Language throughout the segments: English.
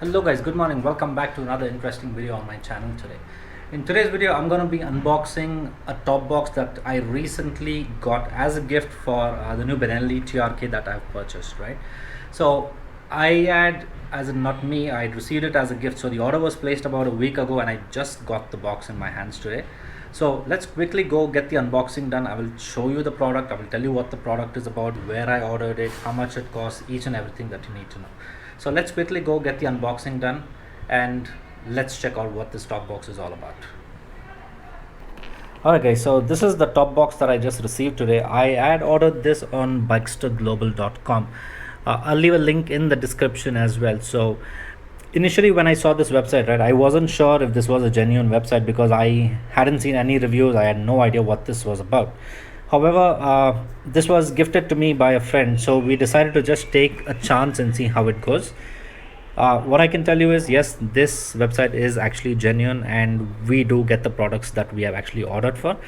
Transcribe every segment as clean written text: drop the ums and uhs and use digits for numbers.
Hello guys, good morning. Welcome back to another interesting video on my channel today. In today's video, I'm going to be unboxing a top box that I recently got as a gift for the new Benelli TRK that I've purchased, right? So I had, as in not me, I had received it as a gift. So the order was placed about a week ago and I just got the box in my hands today. So let's quickly go get the unboxing done. I will show you the product. I will tell you what the product is about, where I ordered it, how much it costs, each and everything that you need to know. So let's quickly go get the unboxing done and let's check out what this top box is all about. Alright guys, so this is the top box that I just received today. I had ordered this on bikesterglobal.com. I'll leave a link in the description as well. So initially when I saw this website, right, I wasn't sure if this was a genuine website because I hadn't seen any reviews. I had no idea what this was about. However, this was gifted to me by a friend, so we decided to just take a chance and see how it goes. What I can tell you is, yes, this website is actually genuine and we do get the products that we have actually ordered for.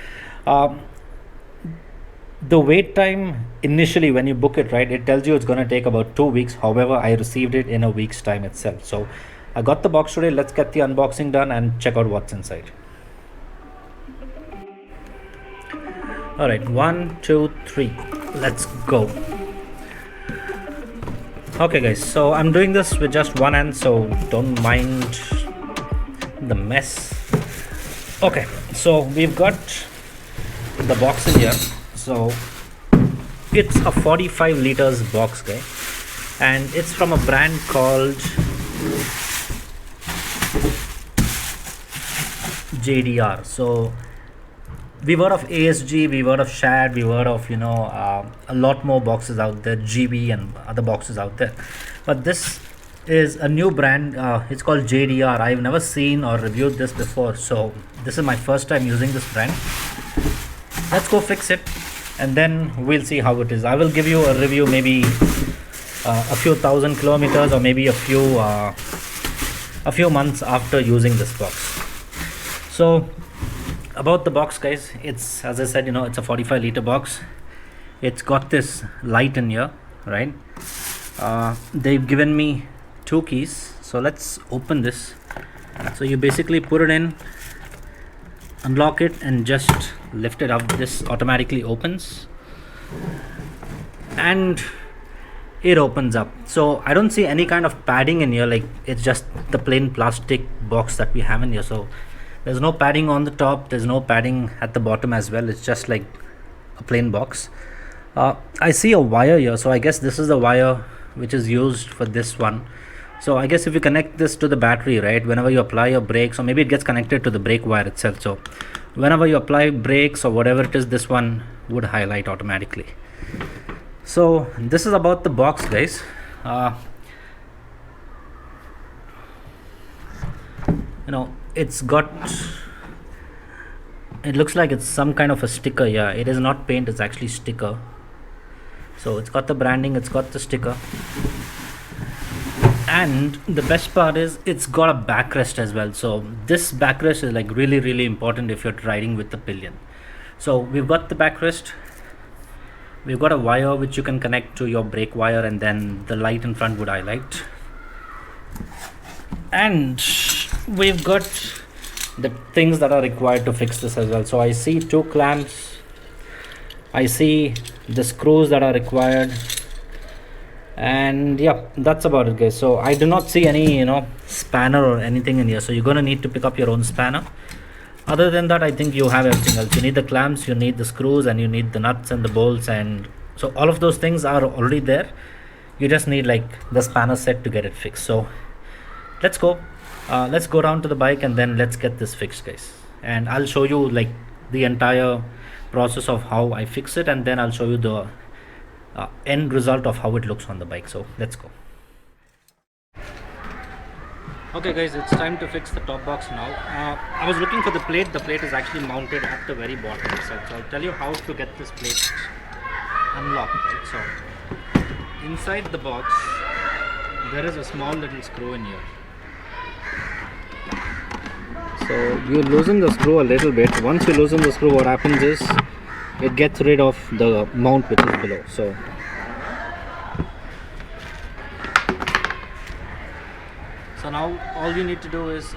The wait time initially when you book it, right, it tells you it's going to take about 2 weeks. However, I received it in a week's time itself. So I got the box today. Let's get the unboxing done and check out what's inside. Alright, 1, 2, 3, let's go. Okay guys, so I'm doing this with just one hand, so don't mind the mess. Okay, so we've got the box in here. So it's a 45 liters box, guys, and it's from a brand called JDR. So we've heard of ASG, we've heard of Shad, we've heard of a lot more boxes out there, GB and other boxes out there, but this is a new brand. It's called JDR. I've never seen or reviewed this before, so this is my first time using this brand. Let's go fix it and then we'll see how it is. I will give you a review maybe a few thousand kilometers or maybe a few months after using this box. So about the box, guys, it's, as I said, it's a 45 liter box. It's got this light in here, right? They've given me 2 keys, so let's open this. So you basically put it in, unlock it and just lift it up. This automatically opens and it opens up. So I don't see any kind of padding in here, like it's just the plain plastic box that we have in here. So there's no padding on the top, there's no padding at the bottom as well. It's just like a plain box. I see a wire here, so I guess this is the wire which is used for this one. So I guess if you connect this to the battery, right, whenever you apply your brakes, or maybe it gets connected to the brake wire itself, so whenever you apply brakes or whatever it is, this one would highlight automatically. So this is about the box, guys. It's got, it looks like it's some kind of a sticker. Yeah, it is not paint, it's actually sticker. So it's got the branding, it's got the sticker, and the best part is it's got a backrest as well. So this backrest is like really important if you're riding with the pillion. So we've got the backrest, we've got a wire which you can connect to your brake wire, and then the light in front would highlight, and we've got the things that are required to fix this as well. So I see 2 clamps, I see the screws that are required, and yeah, that's about it, guys. So I do not see any spanner or anything in here, so you're gonna need to pick up your own spanner. Other than that, I think you have everything else. You need the clamps, you need the screws, and you need the nuts and the bolts, and so all of those things are already there. You just need like the spanner set to get it fixed. So let's go down to the bike and then let's get this fixed, guys, and I'll show you like the entire process of how I fix it, and then I'll show you the end result of how it looks on the bike. So let's go. Okay guys, it's time to fix the top box now. I was looking for the plate is actually mounted at the very bottom itself, so I'll tell you how to get this plate unlocked, right? So inside the box there is a small little screw in here. So you loosen the screw a little bit. Once you loosen the screw, what happens is it gets rid of the mount which is below. So now all you need to do is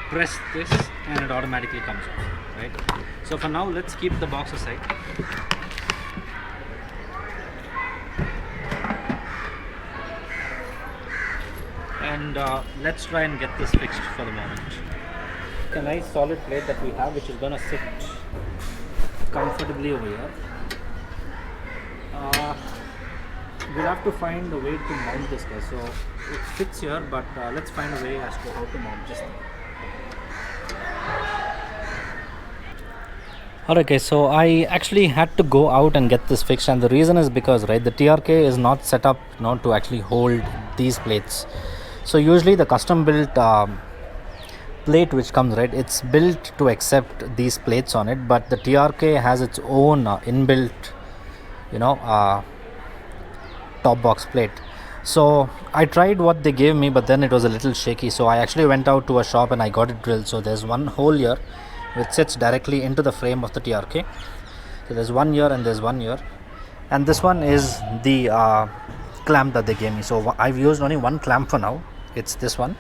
press this and it automatically comes off, right? So for now, let's keep the box aside. And let's try and get this fixed for the moment. A nice solid plate that we have, which is gonna sit comfortably over here. We'll have to find a way to mount this guy. So it fits here, but let's find a way as to how to mount this thing. Alright guys, so I actually had to go out and get this fixed, and the reason is because, right, the TRK is not set up to actually hold these plates. So usually the custom built plate which comes, right, it's built to accept these plates on it, but the TRK has its own inbuilt top box plate. So I tried what they gave me, but then it was a little shaky, so I actually went out to a shop and I got it drilled. So there's one hole here which sits directly into the frame of the TRK. So there's one here and there's one here, and this one is the clamp that they gave me. So I've used only one clamp for now, it's this one,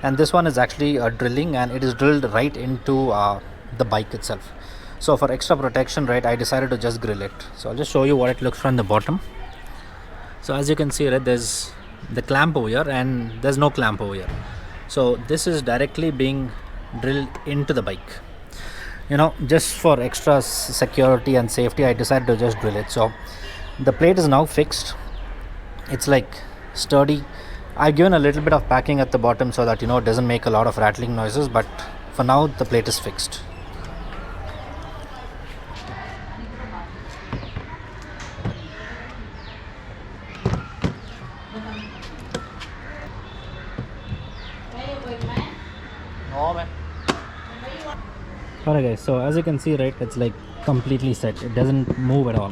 and this one is actually drilling, and it is drilled right into the bike itself. So for extra protection, right, I decided to just grill it. So I'll just show you what it looks from the bottom. So as you can see, right, there's the clamp over here and there's no clamp over here. So this is directly being drilled into the bike. Just for extra security and safety, I decided to just drill it. So the plate is now fixed. It's like sturdy. I've given a little bit of packing at the bottom so that it doesn't make a lot of rattling noises, but for now the plate is fixed. Alright guys, so as you can see, right, it's like completely set. It doesn't move at all.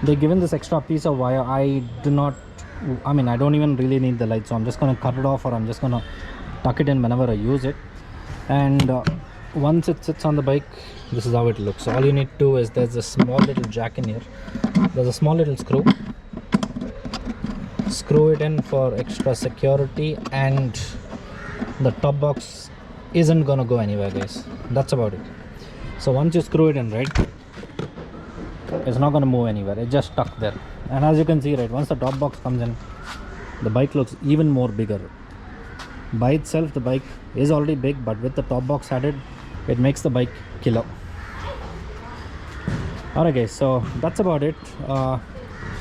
They've given this extra piece of wire. I don't even really need the light, so I'm just going to cut it off, or I'm just going to tuck it in whenever I use it. And once it sits on the bike, this is how it looks. So all you need to do is, there's a small little jack in here, there's a small little screw it in for extra security, and the top box isn't gonna go anywhere, guys. That's about it. So once you screw it in, right, it's not gonna move anywhere, it's just stuck there. And as you can see, right, once the top box comes in, the bike looks even more bigger. By itself the bike is already big, but with the top box added, it makes the bike killer. Alright guys, so that's about it.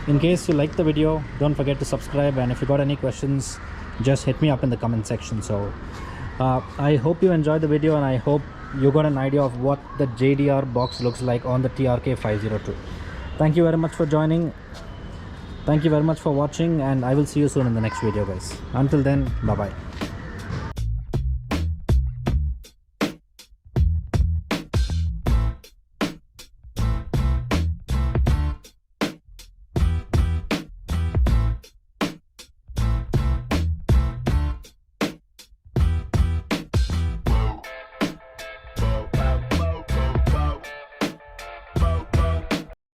In case you like the video, don't forget to subscribe, and if you got any questions, just hit me up in the comment section. So I hope you enjoyed the video, and I hope you got an idea of what the JDR box looks like on the TRK 502. Thank you very much for joining. Thank you very much for watching, and I will see you soon in the next video, guys. Until then, bye bye.